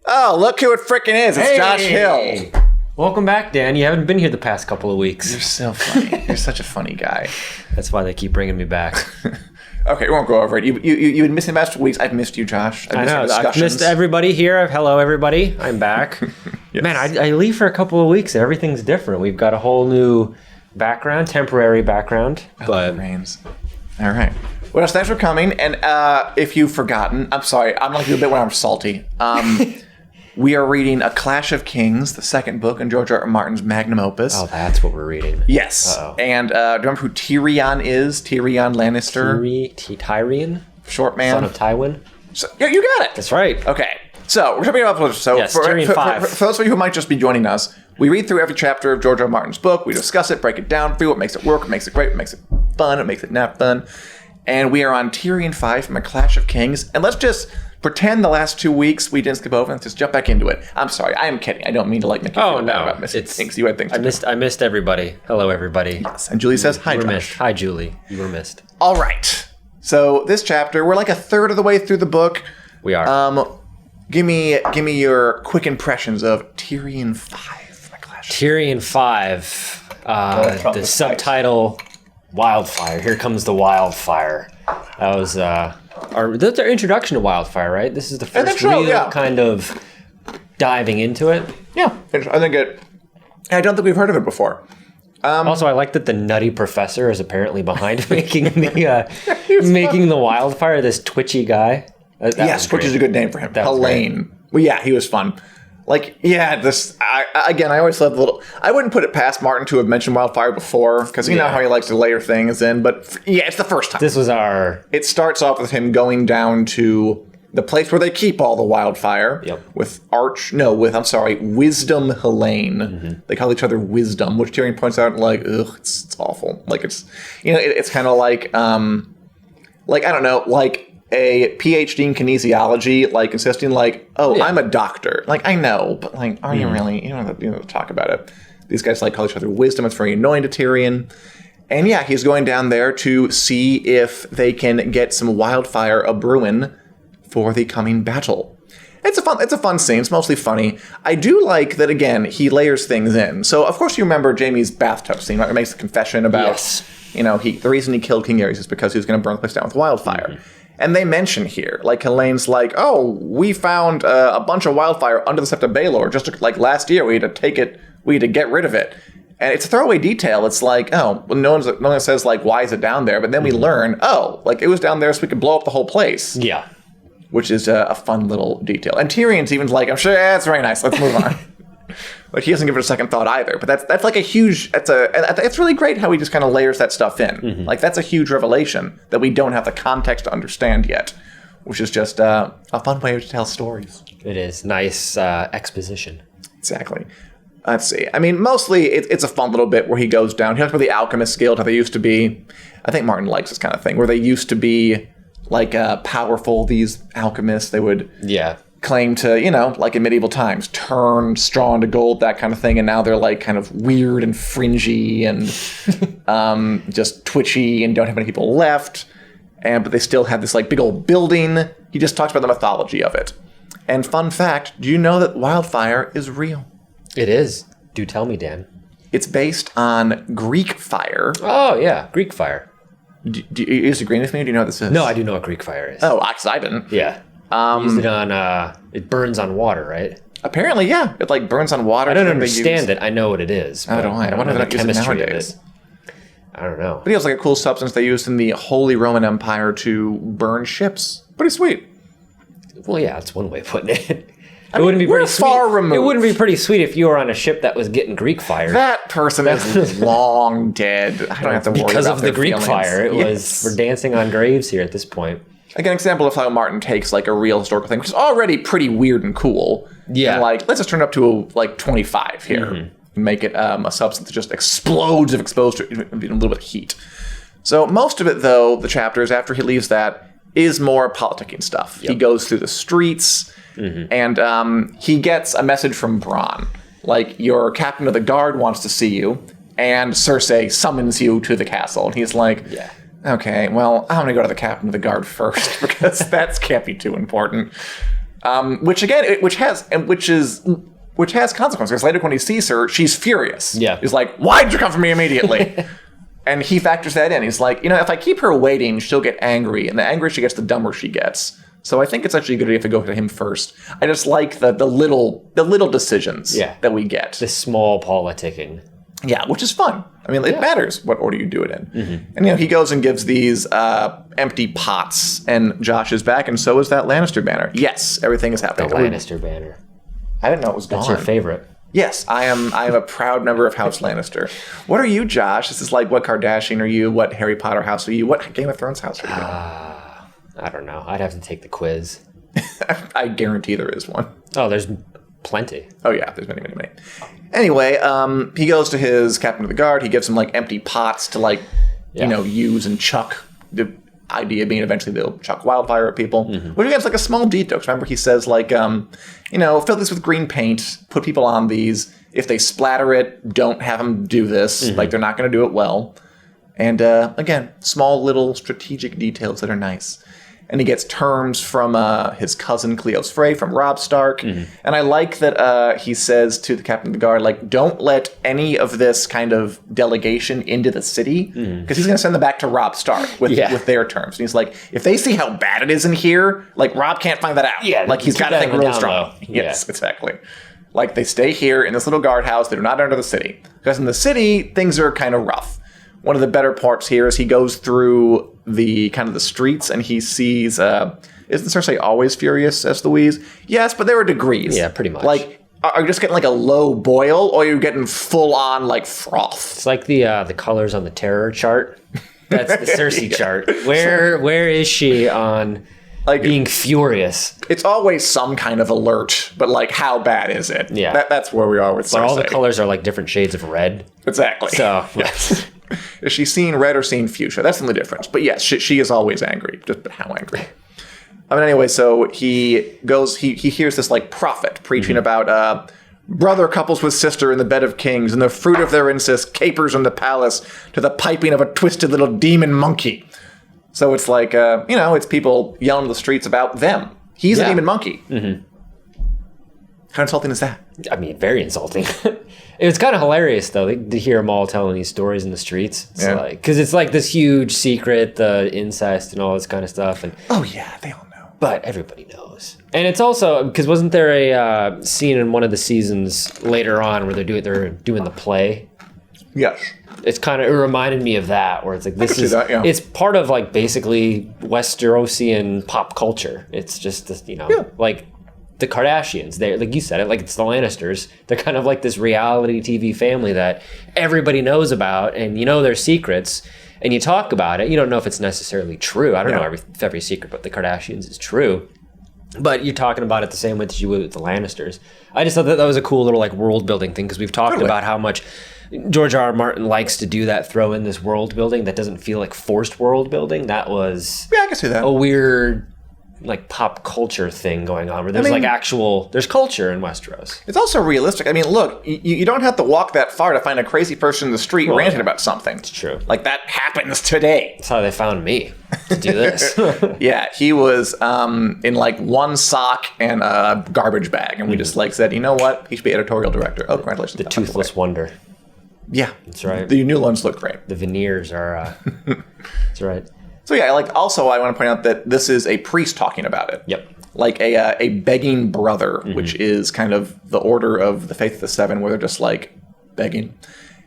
Oh, look who it frickin' is. It's Josh Hill. Welcome back, Dan. You haven't been here the past couple of weeks. You're so funny. You're such a funny guy. That's why they keep bringing me back. Okay, we won't go over it. You've been missing the past weeks. I've missed you, Josh. I've missed everybody here. Hello, everybody. I'm back. Yes. Man, I leave for a couple of weeks and everything's different. We've got a whole new background, temporary background. But rains. All right. Well, thanks for coming. And if you've forgotten, I'm sorry. I'm like you a bit when I'm salty. We are reading A Clash of Kings, the second book in George R. R. Martin's magnum opus. Oh, that's what we're reading. Yes. Uh-oh. And do you remember who Tyrion is? Tyrion Lannister? Tyrion? Short man. Son of Tywin? So, yeah, you got it. That's right. Okay. So, we're jumping off. So, yes, Tyrion 5. For those of you who might just be joining us, we read through every chapter of George R. R. Martin's book. We discuss it, break it down for you, what makes it work, what makes it great, what makes it fun, what makes it not fun. And we are on Tyrion 5 from A Clash of Kings. And let's just pretend the last 2 weeks we didn't skip over and just jump back into it. I'm sorry. I am kidding. I don't mean to make you feel bad about missing things. You had things to do. I missed everybody. Hello, everybody. Yes. And Julie says, hi, Josh. Missed. Hi, Julie. You were missed. All right. So this chapter, we're like a third of the way through the book. We are. Give me your quick impressions of Tyrion 5. Tyrion 5. The subtitle, Wildfire. Here comes the wildfire. That was that's our introduction to Wildfire, right? This is the first kind of diving into it. Yeah, I think it. I don't think we've heard of it before. Also, I like that the nutty professor is apparently behind making the wildfire. This twitchy guy. Yes, Twitch is a good name for him. Helene. Well, yeah, he was fun. Like, yeah, I always love the little... I wouldn't put it past Martin to have mentioned Wildfire before, because you know how he likes to layer things in, but yeah, it's the first time. This was our... It starts off with him going down to the place where they keep all the Wildfire with Wisdom Helene. Mm-hmm. They call each other Wisdom, which Tyrion points out, like, ugh, it's awful. Like, it's, it's kind of like, I don't know, like, a PhD in kinesiology, like insisting, like, I'm a doctor. Like, I know, but like, are you really? You don't have to talk about it. These guys like call each other Wisdom. It's very annoying to Tyrion. And yeah, he's going down there to see if they can get some wildfire a-brewing for the coming battle. It's a fun scene. It's mostly funny. I do like that, again, he layers things in. So, of course, you remember Jaime's bathtub scene, right? Where he makes the confession about, the reason he killed King Ares is because he was going to burn the place down with wildfire. Mm-hmm. And they mention here, like, Helene's like, we found a bunch of wildfire under the Sept of Baelor just like last year. We had to get rid of it. And it's a throwaway detail. It's like, no one says, like, why is it down there? But then we learn, it was down there so we could blow up the whole place. Yeah. Which is a fun little detail. And Tyrion's even like, I'm sure, it's very nice. Let's move on. Like, he doesn't give it a second thought either. But that's like a huge... It's really great how he just kind of layers that stuff in. Mm-hmm. Like, that's a huge revelation that we don't have the context to understand yet, which is just a fun way to tell stories. It is. Nice exposition. Exactly. Let's see. I mean, mostly it's a fun little bit where he goes down. He talks about the Alchemist Guild, how they used to be... I think Martin likes this kind of thing, where they used to be, like, powerful, these alchemists. They would... Yeah. Claim to, like in medieval times, turn straw into gold, that kind of thing. And now they're like kind of weird and fringy and just twitchy and don't have many people left. But they still have this like big old building. He just talks about the mythology of it. And fun fact, do you know that wildfire is real? It is. Do tell me, Dan. It's based on Greek fire. Oh, yeah. Greek fire. Do you disagree with me? Or do you know what this is? No, I do know what Greek fire is. Oh, because I didn't. Yeah. Use it on, it burns on water, right? Apparently, yeah. It like burns on water. I don't understand it. I know what it is. I don't know. I wonder if they use it nowadays. I don't know. But it was like a cool substance they used in the Holy Roman Empire to burn ships. Pretty sweet. Well, yeah, that's one way of putting it. Wouldn't be pretty sweet. Far removed. It wouldn't be pretty sweet if you were on a ship that was getting Greek fire. That person is long dead. I don't have to worry about because of the Greek feelings. Fire. It was we're dancing on graves here at this point. Like an example of how Martin takes like a real historical thing, which is already pretty weird and cool. Yeah. And like, let's just turn it up to like 25 here. Mm-hmm. And make it a substance that just explodes if exposed to a little bit of heat. So most of it, though, the chapters after he leaves that is more politicking stuff. Yep. He goes through the streets and he gets a message from Bronn. Like, your captain of the guard wants to see you and Cersei summons you to the castle. And he's like... Yeah. Okay, well, I'm going to go to the captain of the guard first because that can't be too important. Which has consequences. Because later when he sees her, she's furious. Yeah. He's like, why did you come for me immediately? And he factors that in. He's like, if I keep her waiting, she'll get angry. And the angrier she gets, the dumber she gets. So I think it's actually a good idea to go to him first. I just like the little decisions that we get. The small politicking. Yeah, which is fun. I mean, it matters what order you do it in. Mm-hmm. And, he goes and gives these empty pots, and Josh is back, and so is that Lannister banner. Yes, everything is happening. The Lannister banner. I didn't know it was gone. That's your favorite. Yes, I am a proud member of House Lannister. What are you, Josh? This is like, what Kardashian are you? What Harry Potter house are you? What Game of Thrones house are you? I don't know. I'd have to take the quiz. I guarantee there is one. Oh, there's plenty. Oh, yeah, there's many. Anyway, he goes to his captain of the guard. He gives him, empty pots to, use and chuck. The idea being eventually they'll chuck wildfire at people. Mm-hmm. Which, again, is like a small detail. Remember, he says, fill this with green paint, put people on these. If they splatter it, don't have them do this. Mm-hmm. They're not going to do it well. And, again, small little strategic details that are nice. And he gets terms from his cousin Cleos Frey from Robb Stark. Mm-hmm. And I like that he says to the captain of the guard, don't let any of this kind of delegation into the city, because he's going to send them back to Robb Stark with their terms. And he's like, if they see how bad it is in here, Robb can't find that out. Yeah, he's got to think real strong. Yes, exactly. They stay here in this little guardhouse. They're not under the city. Because in the city, things are kind of rough. One of the better parts here is he goes through the streets and he sees, isn't Cersei always furious as Louise? Yes, but there are degrees. Yeah, pretty much. Are you just getting a low boil, or are you getting full on froth? It's like the colors on the terror chart. That's the Cersei chart. Where is she on being furious? It's always some kind of alert, but how bad is it? Yeah. That's where we are with Cersei. But all the colors are different shades of red. Exactly. So, yes. Is she seeing red or seeing fuchsia? That's the only difference. But yes, she is always angry. But how angry? Anyway, so he goes, he hears this prophet preaching about brother couples with sister in the bed of kings, and the fruit of their incest capers in the palace to the piping of a twisted little demon monkey. So it's it's people yelling in the streets about them. He's a demon monkey. Mm-hmm. How insulting is that? I mean, very insulting. It was kind of hilarious, though, to hear them all telling these stories in the streets. It's because it's this huge secret, the incest and all this kind of stuff. And oh, yeah, they all know. But everybody knows. And it's also, because wasn't there a scene in one of the seasons later on where they're doing the play? Yes. It reminded me of that, where it's it's part of basically Westerosian pop culture. It's just this, the Kardashians, they you said it, it's the Lannisters. They're kind of this reality TV family that everybody knows about, and their secrets, and you talk about it. You don't know if it's necessarily true. I don't know if every secret but the Kardashians is true, but you're talking about it the same way that you would with the Lannisters. I just thought that was a cool little world building thing, because we've talked about how much George R. R. Martin likes to do that, throw in this world building that doesn't feel like forced world building. That was I can see that. A weird pop culture thing going on where there's there's culture in Westeros. It's also realistic. I mean, look, you don't have to walk that far to find a crazy person in the street ranting about something. It's true. That happens today. That's how they found me to do this. Yeah, he was in one sock and a garbage bag, and we just said, you know what? He should be editorial director. Oh, congratulations. The toothless wonder. Yeah. That's right. The new ones look great. The veneers are that's right. So yeah, also I want to point out that this is a priest talking about it. Yep. A begging brother, which is kind of the order of the Faith of the Seven, where they're just begging. And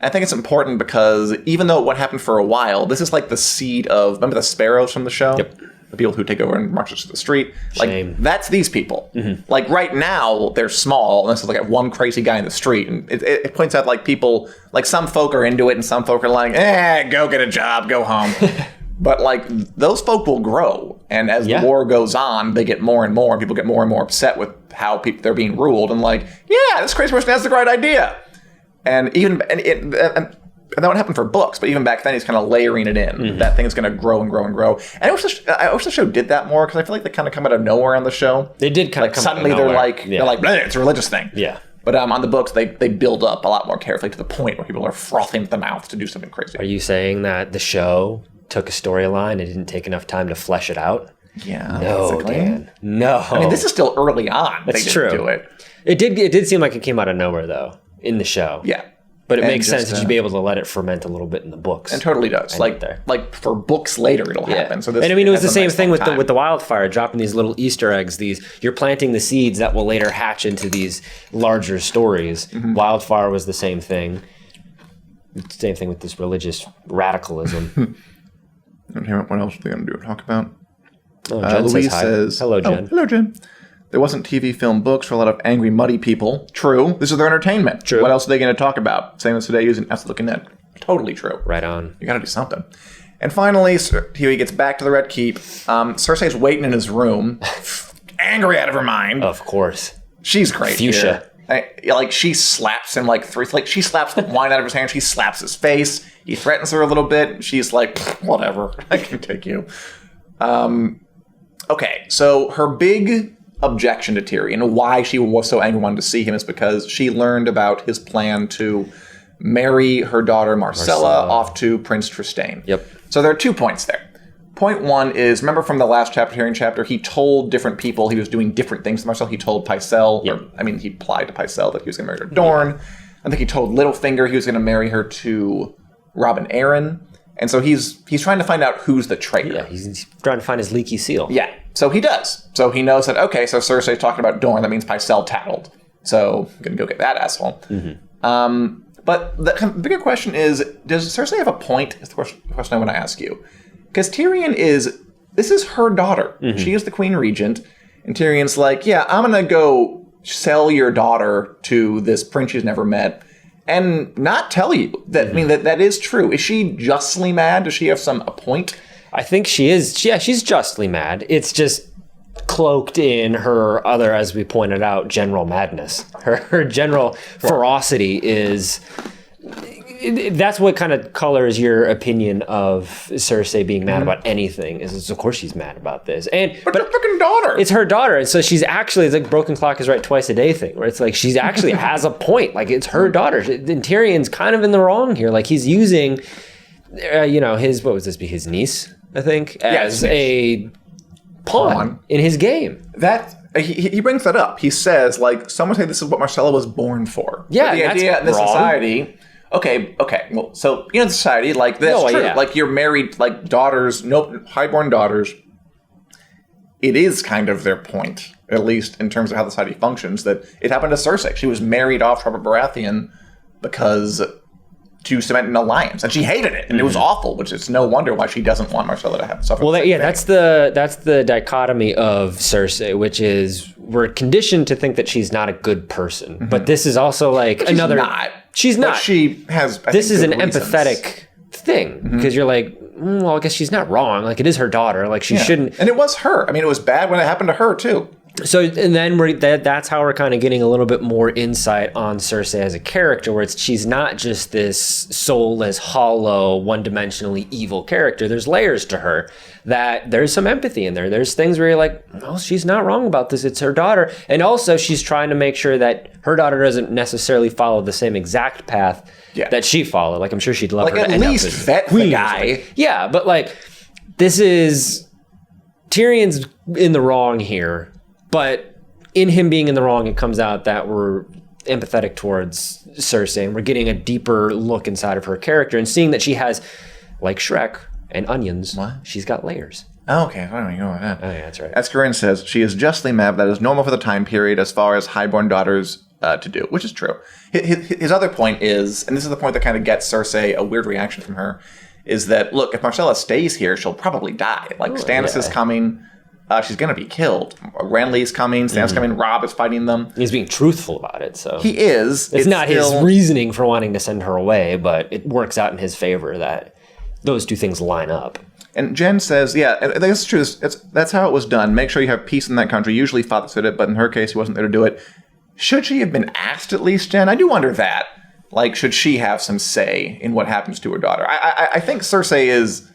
I think it's important because even though what happened for a while, this is the seed of, remember the sparrows from the show? Yep. The people who take over and march us to the street. Shame. That's these people. Mm-hmm. Right now, they're small, and this is one crazy guy in the street. And it points out people, some folk are into it, and some folk are go get a job, go home. But those folk will grow, and as the war goes on, they get more and more. People get more and more upset with how they're being ruled, and this crazy person has the right idea. And that would happen for books, but even back then, he's kind of layering it in. Mm-hmm. That thing is going to grow and grow and grow. And I wish the show did that more, because I feel they kind of come out of nowhere on the show. They did kind of come suddenly out of nowhere. They're it's a religious thing. Yeah. But on the books, they build up a lot more carefully to the point where people are frothing at the mouth to do something crazy. Are you saying that the show took a storyline and didn't take enough time to flesh it out? Yeah. No, basically. Dan. No. I mean, this is still early on. That's they true. Didn't do it. It did seem like it came out of nowhere, though, in the show. Yeah. But it makes sense that you'd be able to let it ferment a little bit in the books. And totally does. Like for books later, it'll happen. So this, and I mean, it was the same thing with the wildfire, dropping these little Easter eggs. You're planting the seeds that will later hatch into these larger stories. Mm-hmm. Wildfire was the same thing. Same thing with this religious radicalism. What else are they going to do? Talk about? Jen Louise says, "Hello, Jen." Hello, Jen. There wasn't TV, film, books for a lot of angry, muddy people. True. This is their entertainment. True. What else are they going to talk about? Same as today using That's Looking At. Totally true. Right on. You got to do something. And finally, here he gets back to the Red Keep. Cersei's waiting in his room, angry out of her mind. Of course. She's great. Fuchsia. She slaps him she slaps the wine out of his hand. She slaps his face. He threatens her a little bit. She's like, whatever. I can take you. Okay, so her big objection to Tyrion, why she was so angry wanted to see him, is because she learned about his plan to marry her daughter Marcella off to Prince Trystane. Yep. So there are 2 points there. Point one is, remember from the last Tyrion chapter, he told different people he was doing different things to Marcella. He told Pycelle, he implied to Pycelle that he was going to marry her to Dorne. Yeah. I think he told Littlefinger he was going to marry her to Robin Arryn. And so he's trying to find out who's the traitor. Yeah, he's trying to find his leaky seal. Yeah, so he does. So he knows that, okay, so Cersei's talking about Dorne. That means Pycelle tattled. So I'm going to go get that asshole. Mm-hmm. But the bigger question is, does Cersei have a point? Is the question I want to ask you. Because Tyrion this is her daughter. Mm-hmm. She is the Queen Regent. And Tyrion's like, yeah, I'm going to go sell your daughter to this prince she's never met. And not tell you that. Mm-hmm. I mean, that is true. Is she justly mad? Does she have a point? I think she is. Yeah, she's justly mad. It's just cloaked in her other, as we pointed out, general madness. Her general ferocity is. That's what kind of colors your opinion of Cersei being mad about anything. Is of course she's mad about this, but her freaking daughter. It's her daughter, and so she's actually, it's like broken clock is right twice a day thing, where it's like she's actually has a point. Like it's her daughter. And Tyrion's kind of in the wrong here. Like he's using, his niece, I think, as a pawn in his game. That. He brings that up. He says, someone say this is what Marcella was born for. Yeah, but the idea in this society. Okay. Well, so in society, that's true. Yeah. You're married, daughters, highborn daughters. It is kind of their point, at least in terms of how the society functions, that it happened to Cersei. She was married off Robert Baratheon to cement an alliance, and she hated it, and it was awful. Which is no wonder why she doesn't want Marcella to have suffer. Well, that's the dichotomy of Cersei, which is we're conditioned to think that she's not a good person, but this is also another. She's not. But she has. This is an empathetic thing because you're like, well, I guess she's not wrong. It is her daughter. She shouldn't. And it was her. I mean, it was bad when it happened to her too. So, and then that's how we're kind of getting a little bit more insight on Cersei as a character, where she's not just this soulless, hollow, one-dimensionally evil character. There's layers to her that there's some empathy in there. There's things where you're like, well, she's not wrong about this. It's her daughter. And also she's trying to make sure that her daughter doesn't necessarily follow the same exact path that she followed. I'm sure she'd love her to at least vet the guy. Yeah, but this is Tyrion's in the wrong here. But in him being in the wrong, it comes out that we're empathetic towards Cersei, and we're getting a deeper look inside of her character and seeing that she has, like Shrek and onions, she's got layers. Oh, okay. Why don't we go with that? Oh, yeah, that's right. As Corinne says, she is justly mad. That is normal for the time period as far as highborn daughters to do, which is true. His other point is, and this is the point that kind of gets Cersei a weird reaction from her, is that, look, if Marcella stays here, she'll probably die. Stannis is coming. She's going to be killed. Renly's coming. Stannis coming. Robb is fighting them. He's being truthful about it. So he is. It's not his reasoning for wanting to send her away, but it works out in his favor that those two things line up. And Jen says, yeah, I think it's true. That's how it was done. Make sure you have peace in that country. Usually fathers did it, but in her case, he wasn't there to do it. Should she have been asked at least, Jen? I do wonder that. Should she have some say in what happens to her daughter? I think Cersei is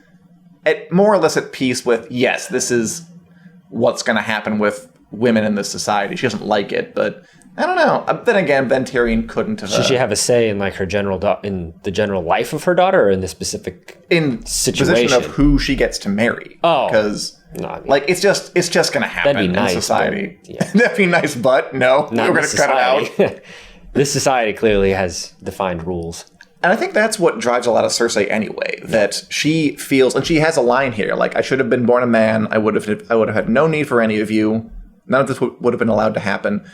more or less at peace with, yes, this is what's going to happen with women in this society. She doesn't like it, but I don't know. Then again, Tyrion couldn't have. Should she have a say in her in the general life of her daughter, or in the specific situation of who she gets to marry? Oh, because No, I mean, like it's just going to happen that'd be nice, in society. But, yeah. That'd be nice, but no, we're going to cut it out. This society clearly has defined rules. And I think that's what drives a lot of Cersei anyway, that she feels, and she has a line here, like, I should have been born a man, I would have had no need for any of you, none of this would have been allowed to happen.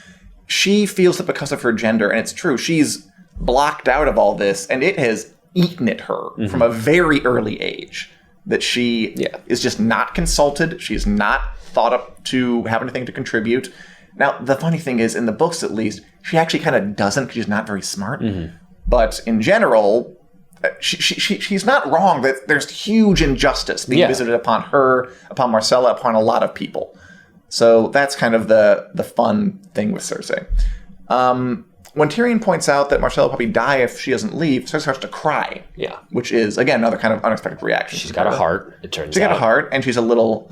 She feels that because of her gender, and it's true, she's blocked out of all this, and it has eaten at her from a very early age, that she is just not consulted, she's not thought up to have anything to contribute. Now, the funny thing is, in the books at least, she actually kind of doesn't, because she's not very smart. But in general, she's not wrong that there's huge injustice being visited upon her, upon Marcella, upon a lot of people. So that's kind of the fun thing with Cersei. When Tyrion points out that Marcella will probably die if she doesn't leave, Cersei starts to cry. Yeah. Which is, again, another kind of unexpected reaction. She's got a heart, it turns out. She's got a heart, and she's a little...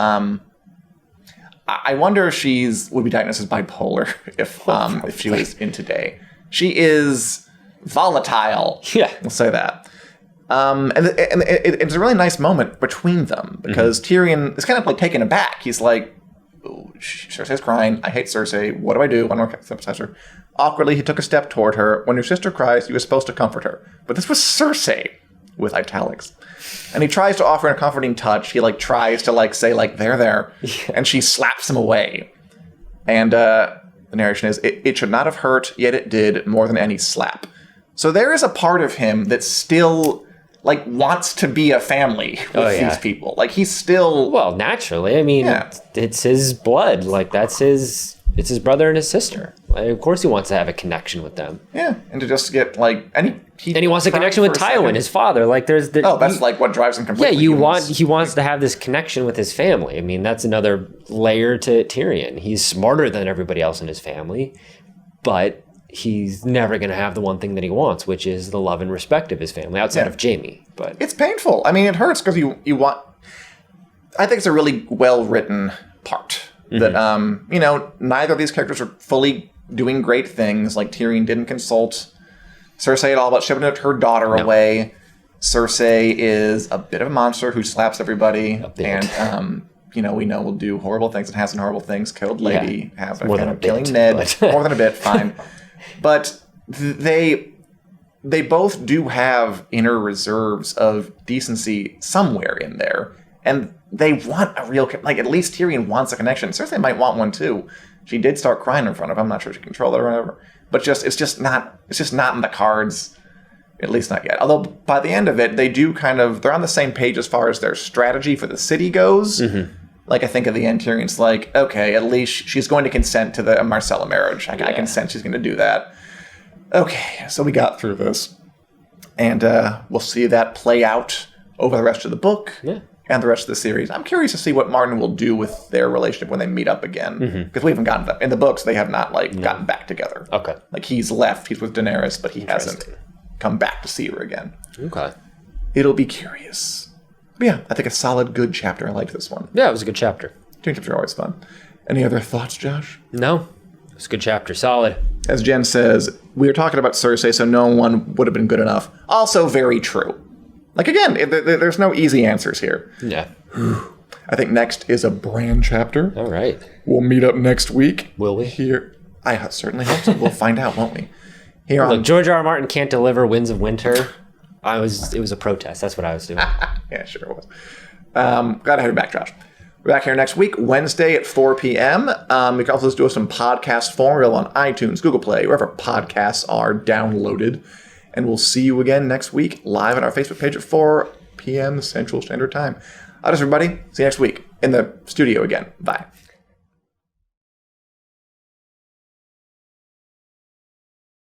I wonder if would be diagnosed as bipolar if she was in today. She is volatile. Yeah. We'll say that. And it's a really nice moment between them, because Tyrion is kind of like taken aback. He's like, Cersei's crying. I hate Cersei. What do I do? I don't sympathize her. Awkwardly, he took a step toward her. When your sister cries, you were supposed to comfort her. But this was Cersei, with italics. And he tries to offer a comforting touch. He tries to say there. And she slaps him away. And the narration is, it should not have hurt, yet it did, more than any slap. So there is a part of him that still wants to be a family with these people. He's still... Well, naturally. I mean, it's his blood. It's his brother and his sister. Of course he wants to have a connection with them. Yeah, and to just get, and he wants a connection with Tywin, his father. That's what drives him completely. Yeah, he wants to have this connection with his family. I mean, that's another layer to Tyrion. He's smarter than everybody else in his family, but he's never going to have the one thing that he wants, which is the love and respect of his family, outside of Jaime. But it's painful. I mean, it hurts because you want... I think it's a really well-written part. That, neither of these characters are fully doing great things. Tyrion didn't consult Cersei at all about shipping her daughter away. Cersei is a bit of a monster who slaps everybody. And, we know will do horrible things and has done horrible things. Killed lady, has a kind of killing Ned. More than a bit, fine. But they both do have inner reserves of decency somewhere in there. And they want a real... at least Tyrion wants a connection. Cersei might want one, too. She did start crying in front of him. I'm not sure she can control it or whatever. But it's just not in the cards. At least not yet. Although, by the end of it, they do they're on the same page as far as their strategy for the city goes. I think at the end, Tyrion's okay, at least she's going to consent to the Marcella marriage. I can sense she's going to do that. Okay, so we got through this. And we'll see that play out over the rest of the book. Yeah. And the rest of the series. I'm curious to see what Martin will do with their relationship when they meet up again. Because we haven't gotten that. In the books, they have not, gotten back together. Okay. He's left. He's with Daenerys, but he hasn't come back to see her again. Okay. It'll be curious. But yeah, I think a solid, good chapter. I liked this one. Yeah, it was a good chapter. Doing chapters are always fun. Any other thoughts, Josh? No. It was a good chapter. Solid. As Jen says, we were talking about Cersei, so no one would have been good enough. Also very true. Again, there's no easy answers here. Yeah. I think next is a Bran chapter. All right. We'll meet up next week. Will we? Here. I certainly hope so. We'll find out, won't we? Here Look, George R. R. Martin can't deliver Winds of Winter. It was a protest. That's what I was doing. Yeah, sure it was. Glad to have you back, Josh. We're back here next week, Wednesday at 4 p.m. You can also do some podcast form. We're on iTunes, Google Play, wherever podcasts are downloaded. And we'll see you again next week, live on our Facebook page at 4 p.m. Central Standard Time. Adios, everybody. See you next week in the studio again. Bye.